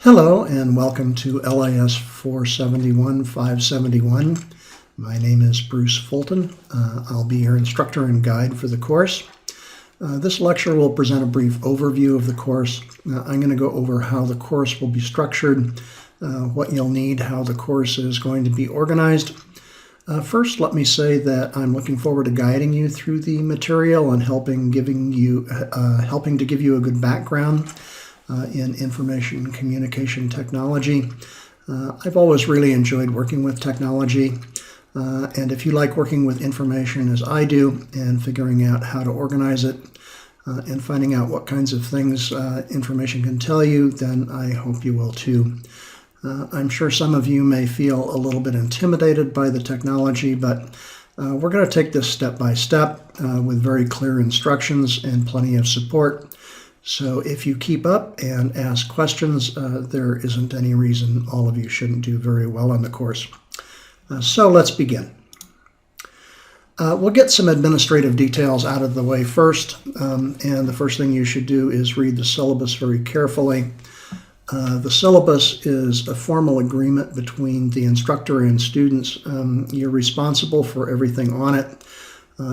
Hello and welcome to LIS 571. My name is Bruce Fulton. I'll be your instructor and guide for the course. This lecture will present a brief overview of the course. I'm going to go over how the course will be structured, what you'll need, how the course is going to be organized. First, let me say that I'm looking forward to guiding you through the material and helping to give you a good background in information and communication technology. I've always really enjoyed working with technology, and if you like working with information as I do and figuring out how to organize it and finding out what kinds of things information can tell you, then I hope you will too. I'm sure some of you may feel a little bit intimidated by the technology, but we're going to take this step by step with very clear instructions and plenty of support. So if you keep up and ask questions, there isn't any reason all of you shouldn't do very well on the course. So let's begin. We'll get some administrative details out of the way first, and the first thing you should do is read the syllabus very carefully. The syllabus is a formal agreement between the instructor and students. You're responsible for everything on it,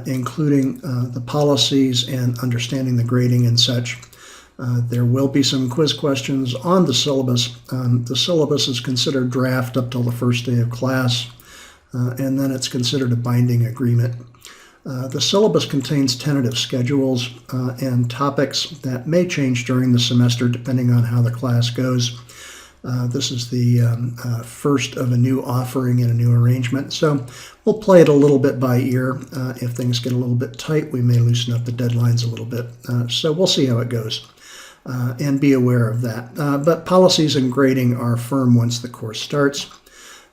including the policies and understanding the grading and such. There will be some quiz questions on the syllabus. The syllabus is considered draft up till the first day of class, and then it's considered a binding agreement. The syllabus contains tentative schedules and topics that may change during the semester depending on how the class goes. This is the first of a new offering and a new arrangement, so we'll play it a little bit by ear. If things get a little bit tight, we may loosen up the deadlines a little bit, so we'll see how it goes. And be aware of that. But policies and grading are firm once the course starts.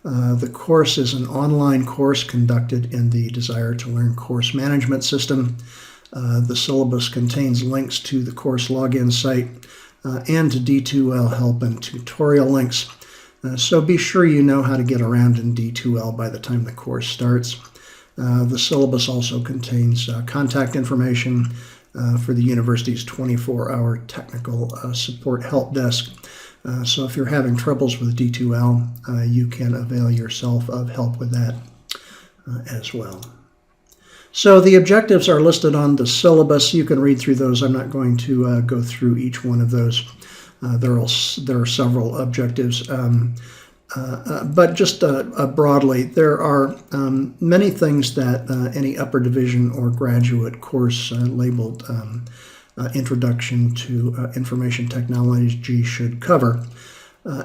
The course is an online course conducted in the Desire to Learn course management system. The syllabus contains links to the course login site and to D2L help and tutorial links. So be sure you know how to get around in D2L by the time the course starts. The syllabus also contains contact information for the university's 24-hour technical support help desk. So if you're having troubles with D2L, you can avail yourself of help with that as well. So the objectives are listed on the syllabus. You can read through those. I'm not going to go through each one of those. There are several objectives. But just broadly, there are many things that any upper division or graduate course labeled Introduction to Information Technology should cover.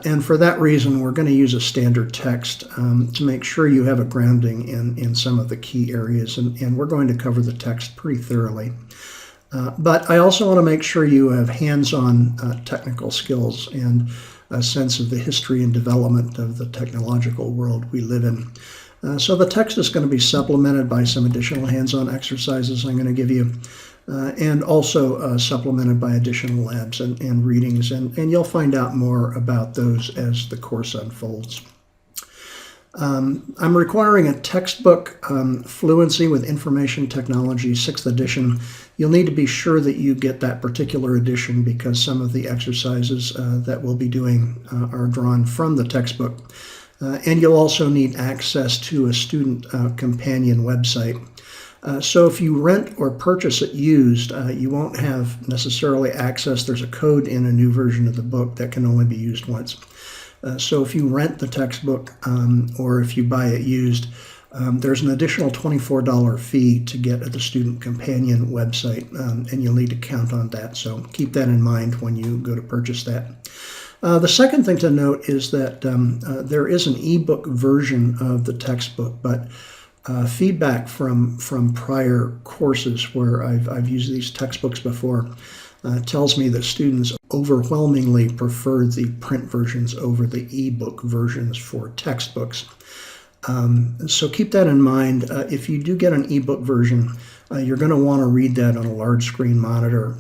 And for that reason, we're going to use a standard text to make sure you have a grounding in some of the key areas, and we're going to cover the text pretty thoroughly. But I also want to make sure you have hands-on technical skills and a sense of the history and development of the technological world we live in. So the text is going to be supplemented by some additional hands-on exercises I'm going to give you, and also supplemented by additional labs and readings, and you'll find out more about those as the course unfolds. I'm requiring a textbook, Fluency with Information Technology, 6th edition. You'll need to be sure that you get that particular edition because some of the exercises that we'll be doing are drawn from the textbook. And you'll also need access to a student companion website. So if you rent or purchase it used, you won't have necessarily access. There's a code in a new version of the book that can only be used once. So if you rent the textbook or if you buy it used, there's an additional $24 fee to get at the Student Companion website, and you'll need to count on that. So keep that in mind when you go to purchase that. The second thing to note is that there is an ebook version of the textbook, but feedback from prior courses where I've used these textbooks before tells me that students overwhelmingly prefer the print versions over the ebook versions for textbooks. So keep that in mind. If you do get an ebook version, you're going to want to read that on a large screen monitor,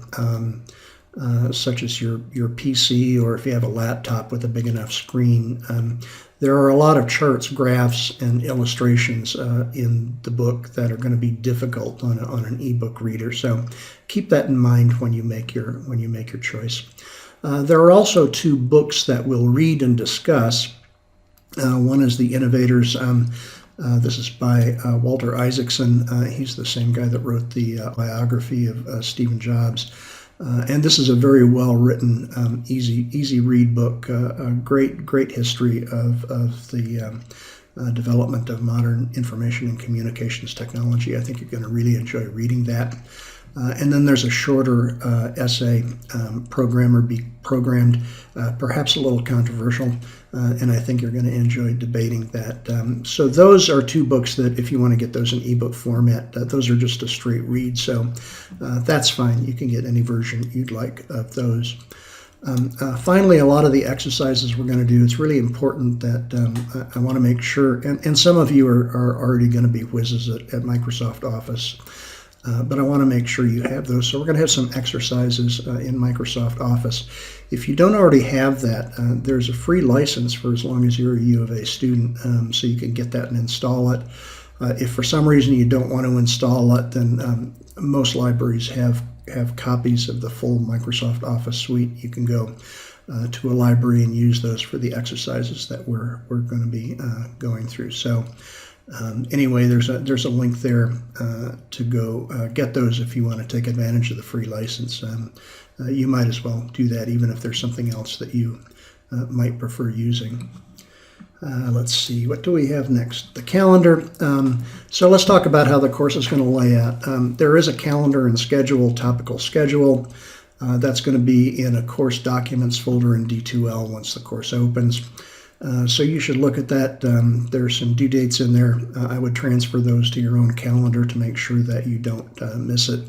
such as your PC, or if you have a laptop with a big enough screen. There are a lot of charts, graphs, and illustrations in the book that are going to be difficult on an ebook reader. So keep that in mind when you make your choice. There are also two books that we'll read and discuss. One is The Innovators. This is by Walter Isaacson. He's the same guy that wrote the biography of Steve Jobs. And this is a very well-written, easy read book. A great history of the development of modern information and communications technology. I think you're going to really enjoy reading that. And then there's a shorter essay, Programmer Be Programmed, perhaps a little controversial, and I think you're going to enjoy debating that. So those are two books that, if you want to get those in ebook format, those are just a straight read. So that's fine. You can get any version you'd like of those. Finally, a lot of the exercises we're going to do, it's really important that I want to make sure, and some of you are already going to be whizzes at Microsoft Office, but I want to make sure you have those. So we're going to have some exercises in Microsoft Office. If you don't already have that, there's a free license for as long as you're a U of A student, so you can get that and install it. If for some reason you don't want to install it, then most libraries have copies of the full Microsoft Office suite. You can go to a library and use those for the exercises that we're going to be going through. So anyway, there's a link there to go get those if you want to take advantage of the free license. You might as well do that, even if there's something else that you might prefer using. Let's see, what do we have next? The calendar. So let's talk about how the course is going to lay out. There is a calendar and schedule, topical schedule. That's going to be in a course documents folder in D2L once the course opens. So you should look at that. There's some due dates in there. I would transfer those to your own calendar to make sure that you don't miss it.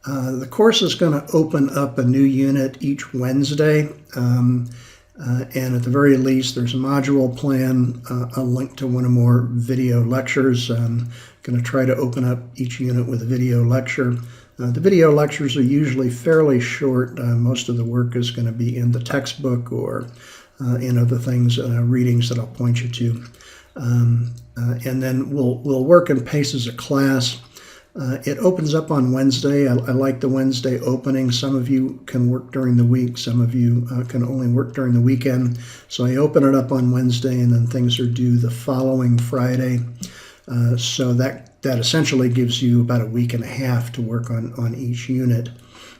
The course is going to open up a new unit each Wednesday. And at the very least, there's a module plan, a link to one or more video lectures. I'm going to try to open up each unit with a video lecture. The video lectures are usually fairly short. Most of the work is going to be in the textbook or in other things, readings that I'll point you to. And then we'll work in pace as a class. It opens up on Wednesday. I like the Wednesday opening. Some of you can work during the week. Some of you can only work during the weekend. So I open it up on Wednesday, and then things are due the following Friday. So that essentially gives you about a week and a half to work on each unit,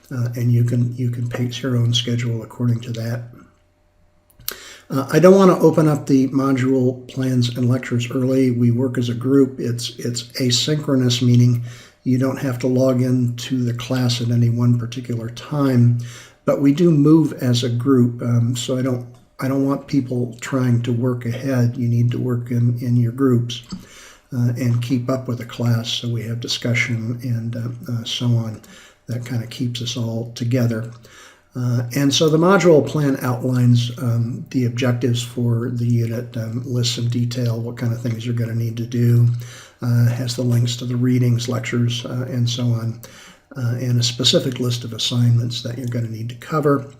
and you can pace your own schedule according to that. I don't want to open up the module plans and lectures early. We work as a group. It's asynchronous, meaning you don't have to log into the class at any one particular time, but we do move as a group. So I don't want people trying to work ahead. You need to work in your groups and keep up with the class. So we have discussion and so on. That kind of keeps us all together. And so the module plan outlines the objectives for the unit, lists in detail what kind of things you're going to need to do, has the links to the readings, lectures, and so on, and a specific list of assignments that you're going to need to cover.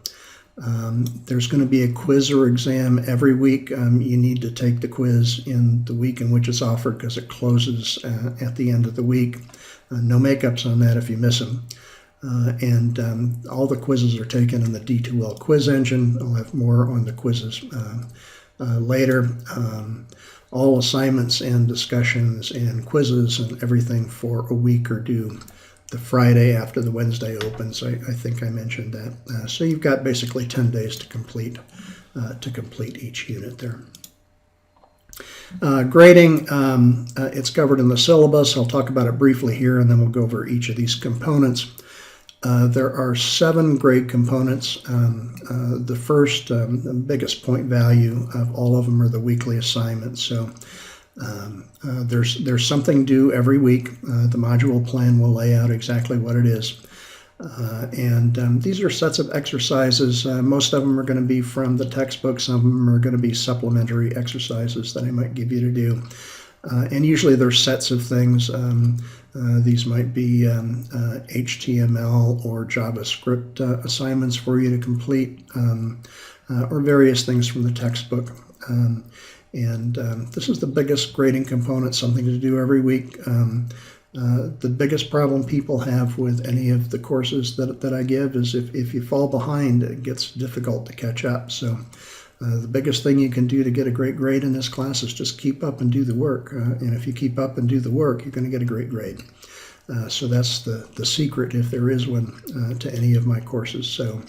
There's going to be a quiz or exam every week. You need to take the quiz in the week in which it's offered because it closes at the end of the week. No makeups on that if you miss them. And all the quizzes are taken in the D2L quiz engine. I'll have more on the quizzes later. All assignments and discussions and quizzes and everything for a week are due the Friday after the Wednesday opens. I think I mentioned that. So you've got basically 10 days to complete each unit there. Grading, it's covered in the syllabus. I'll talk about it briefly here, and then we'll go over each of these components. There are 7 grade components. The first, the biggest point value of all of them are the weekly assignments. So there's something due every week. The module plan will lay out exactly what it is. And these are sets of exercises. Most of them are going to be from the textbook. Some of them are going to be supplementary exercises that I might give you to do. And usually there's sets of things. These might be HTML or JavaScript assignments for you to complete, or various things from the textbook. And this is the biggest grading component, something to do every week. The biggest problem people have with any of the courses that I give is if you fall behind, it gets difficult to catch up. So the biggest thing you can do to get a great grade in this class is just keep up and do the work. And if you keep up and do the work, you're going to get a great grade. So that's the secret, if there is one, to any of my courses. So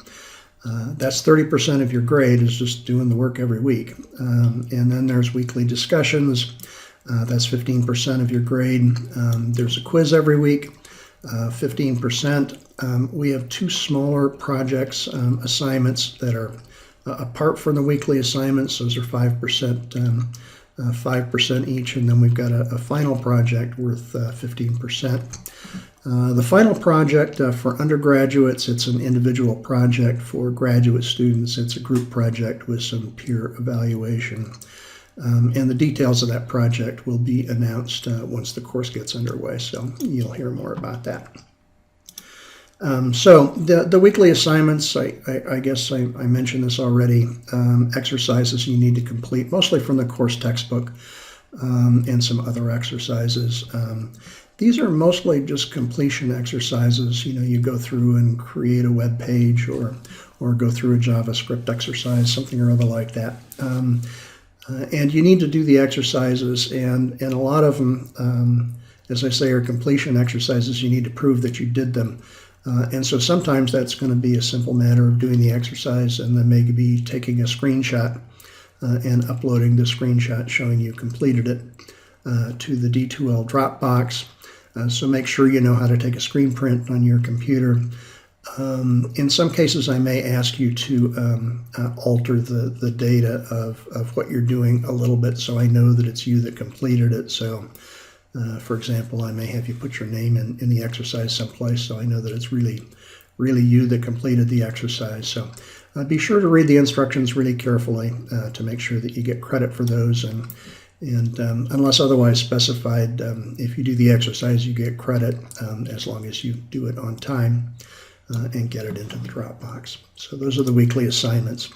that's 30% of your grade is just doing the work every week. And then there's weekly discussions. That's 15% of your grade. There's a quiz every week, 15%. We have 2 smaller projects, assignments that are apart from the weekly assignments. Those are 5%, 5% each, and then we've got a final project worth 15%. The final project for undergraduates, it's an individual project. For graduate students, it's a group project with some peer evaluation. And the details of that project will be announced once the course gets underway, so you'll hear more about that. So the weekly assignments, I guess I mentioned this already, exercises you need to complete, mostly from the course textbook, and some other exercises. These are mostly just completion exercises. You know, you go through and create a web page or go through a JavaScript exercise, something or other like that. And you need to do the exercises, and a lot of them, as I say, are completion exercises. You need to prove that you did them. And so sometimes that's going to be a simple matter of doing the exercise and then maybe taking a screenshot and uploading the screenshot showing you completed it to the D2L Dropbox. So make sure you know how to take a screen print on your computer. In some cases, I may ask you to alter the data of what you're doing a little bit so I know that it's you that completed it. So, for example, I may have you put your name in the exercise someplace so I know that it's really you that completed the exercise. So be sure to read the instructions really carefully to make sure that you get credit for those. And unless otherwise specified, if you do the exercise, you get credit as long as you do it on time. And get it into the Dropbox. So those are the weekly assignments.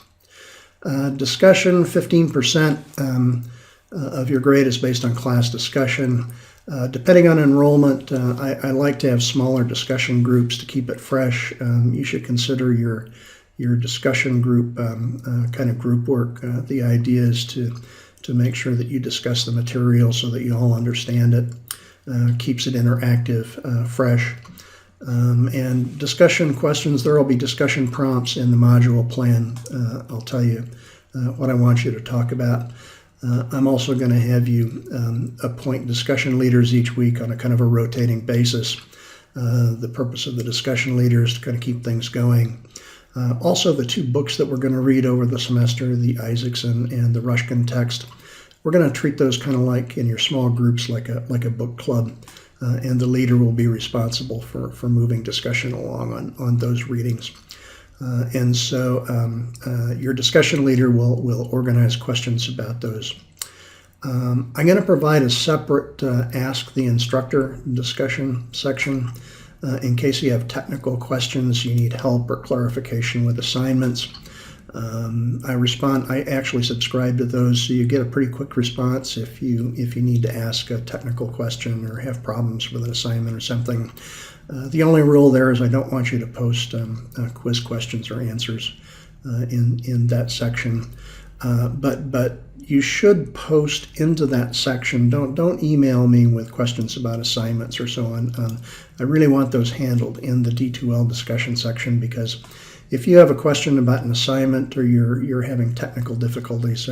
Discussion, 15% of your grade is based on class discussion. Depending on enrollment, I like to have smaller discussion groups to keep it fresh. You should consider your discussion group kind of group work. The idea is to make sure that you discuss the material so that you all understand it, keeps it interactive, fresh. And discussion questions, there will be discussion prompts in the module plan. I'll tell you what I want you to talk about. I'm also going to have you appoint discussion leaders each week on a kind of a rotating basis. The purpose of the discussion leader is to kind of keep things going. Also, the 2 books that we're going to read over the semester, the Isaacson and the Rushkin text, we're going to treat those kind of like in your small groups, like a book club. And the leader will be responsible for moving discussion along on those readings. And so your discussion leader will organize questions about those. I'm going to provide a separate Ask the Instructor discussion section in case you have technical questions, you need help or clarification with assignments. I actually subscribe to those, so you get a pretty quick response if you need to ask a technical question or have problems with an assignment or something. The only rule there is I don't want you to post quiz questions or answers in that section, but you should post into that section. Don't email me with questions about assignments or so on. I really want those handled in the D2L discussion section, because if you have a question about an assignment or you're having technical difficulties,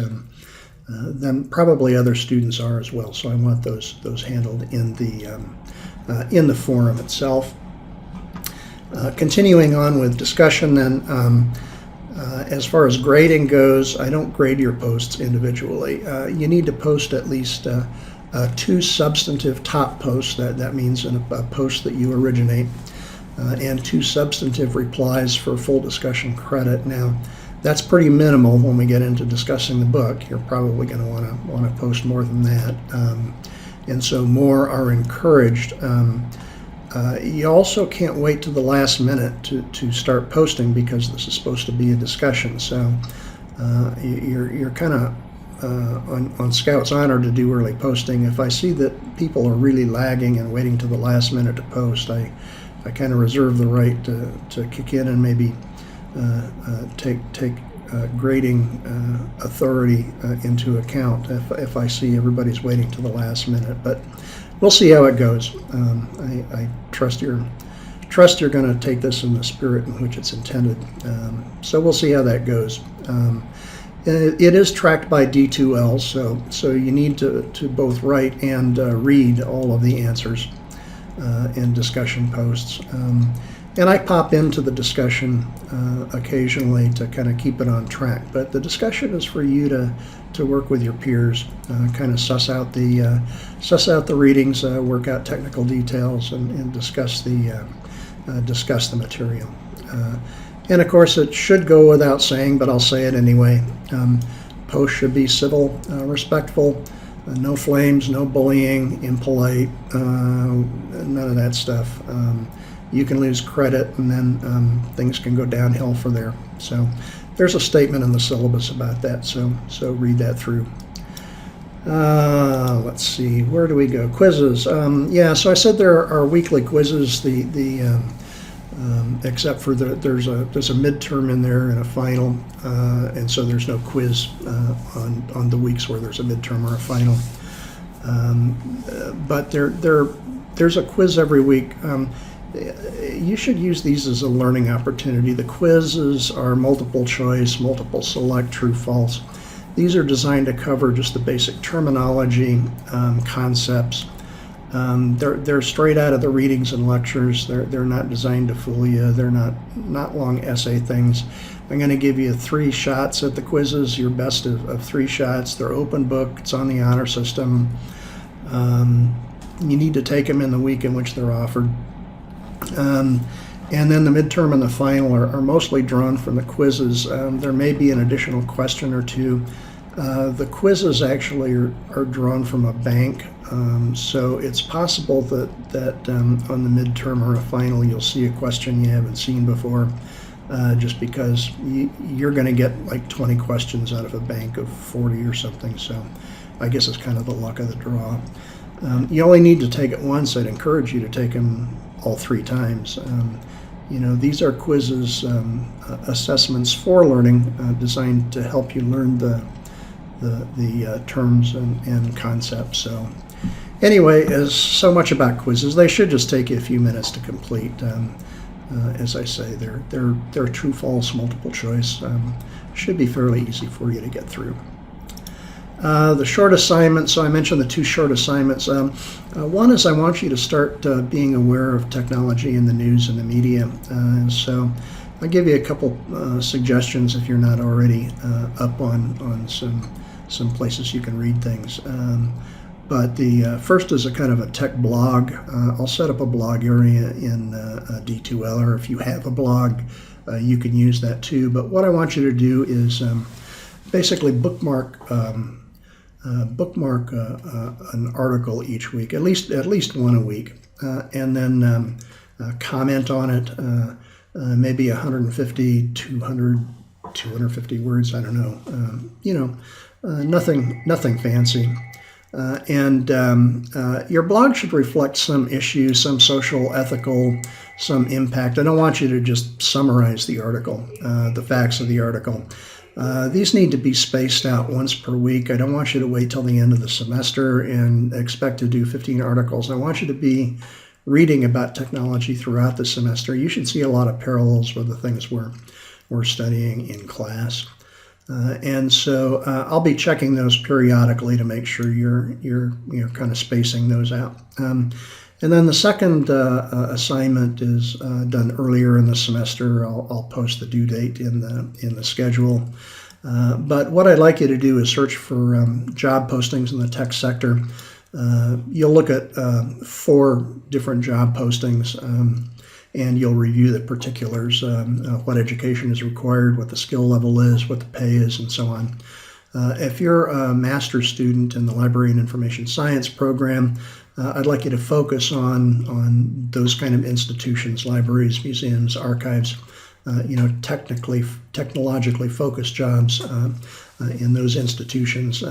then probably other students are as well. So I want those handled in the forum itself. Continuing on with discussion, then, as far as grading goes, I don't grade your posts individually. You need to post at least 2 substantive top posts. That means a post that you originate. And 2 substantive replies for full discussion credit. Now, that's pretty minimal when we get into discussing the book. You're probably going to want to post more than that, and so more are encouraged. You also can't wait to the last minute to start posting, because this is supposed to be a discussion. So you're kind of on Scout's Honor to do early posting. If I see that people are really lagging and waiting to the last minute to post, I kind of reserve the right to kick in and maybe take grading authority into account if I see everybody's waiting to the last minute. But we'll see how it goes. I trust you're going to take this in the spirit in which it's intended. So we'll see how that goes. It is tracked by D2L, so you need to both write and read all of the answers and discussion posts. And I pop into the discussion occasionally to kind of keep it on track. But the discussion is for you to work with your peers, kind of suss out the readings, work out technical details, and discuss the material. And of course, it should go without saying, but I'll say it anyway. Posts should be civil, respectful, no flames, no bullying, impolite, none of that stuff. You can lose credit, and then things can go downhill from there. So there's a statement in the syllabus about that, so read that through. Let's see, where do we go? Quizzes. Yeah, so I said there are weekly quizzes. Except for there's a midterm in there and a final, and so there's no quiz on the weeks where there's a midterm or a final. But there's a quiz every week. You should use these as a learning opportunity. The quizzes are multiple choice, multiple select, true, false. These are designed to cover just the basic terminology, concepts. They're straight out of the readings and lectures. They're not designed to fool you. They're not long essay things. I'm going to give you 3 shots at the quizzes, your best of 3 shots. They're open book. It's on the honor system. You need to take them in the week in which they're offered. And then the midterm and the final are mostly drawn from the quizzes. There may be an additional question or two. The quizzes actually are drawn from a bank, so it's possible that on the midterm or a final you'll see a question you haven't seen before, just because you're going to get like 20 questions out of a bank of 40 or something, so I guess it's kind of the luck of the draw. You only need to take it once. I'd encourage you to take them all 3 times. These are quizzes, assessments for learning, designed to help you learn the terms and concepts. So anyway, as so much about quizzes, they should just take you a few minutes to complete. As I say, they're true, false, multiple choice. Should be fairly easy for you to get through. The short assignments, so I mentioned the 2 short assignments. One is I want you to start being aware of technology in the news and the media. So I'll give you a couple suggestions if you're not already up on some places you can read things. But the first is a kind of a tech blog. I'll set up a blog area in D2L, or if you have a blog, you can use that too. But what I want you to do is basically bookmark an article each week, at least one a week, and then comment on it. Maybe 150, 200, 250 words. I don't know. Nothing fancy. And your blog should reflect some issues, some social, ethical, some impact. I don't want you to just summarize the article, the facts of the article. These need to be spaced out once per week. I don't want you to wait till the end of the semester and expect to do 15 articles. I want you to be reading about technology throughout the semester. You should see a lot of parallels with the things we're studying in class. And so I'll be checking those periodically to make sure you're kind of spacing those out. And then the second assignment is done earlier in the semester. I'll post the due date in the schedule. But what I'd like you to do is search for job postings in the tech sector. You'll look at 4 different job postings, and you'll review the particulars, what education is required, what the skill level is, what the pay is, and so on. If you're a master's student in the Library and Information Science program, I'd like you to focus on those kind of institutions, libraries, museums, archives, technologically focused jobs in those institutions,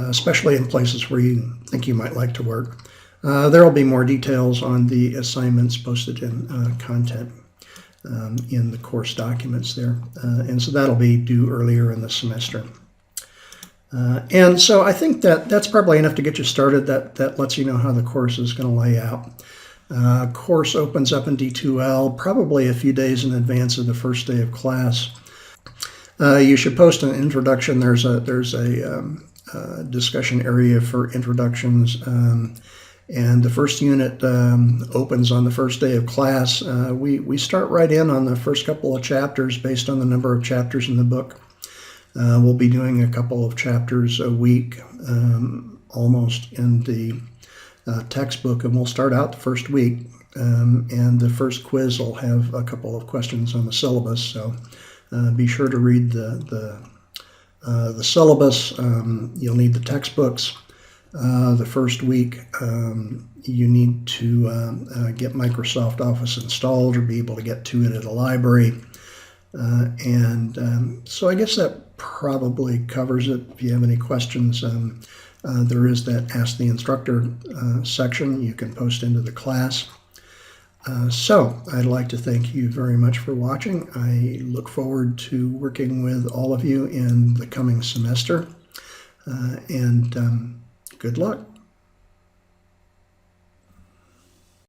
especially in places where you think you might like to work. There will be more details on the assignments posted in content in the course documents there. And so that'll be due earlier in the semester. And so I think that's probably enough to get you started. That lets you know how the course is going to lay out. Course opens up in D2L probably a few days in advance of the first day of class. You should post an introduction. There's a discussion area for introductions. And the first unit opens on the first day of class. We start right in on the first couple of chapters based on the number of chapters in the book. We'll be doing a couple of chapters a week, almost in the textbook, and we'll start out the first week. And the first quiz will have a couple of questions on the syllabus, so be sure to read the syllabus. You'll need the textbooks. The first week, you need to get Microsoft Office installed or be able to get to it at a library. So I guess that probably covers it. If you have any questions, there is that Ask the Instructor section you can post into the class. So I'd like to thank you very much for watching. I look forward to working with all of you in the coming semester. Good luck.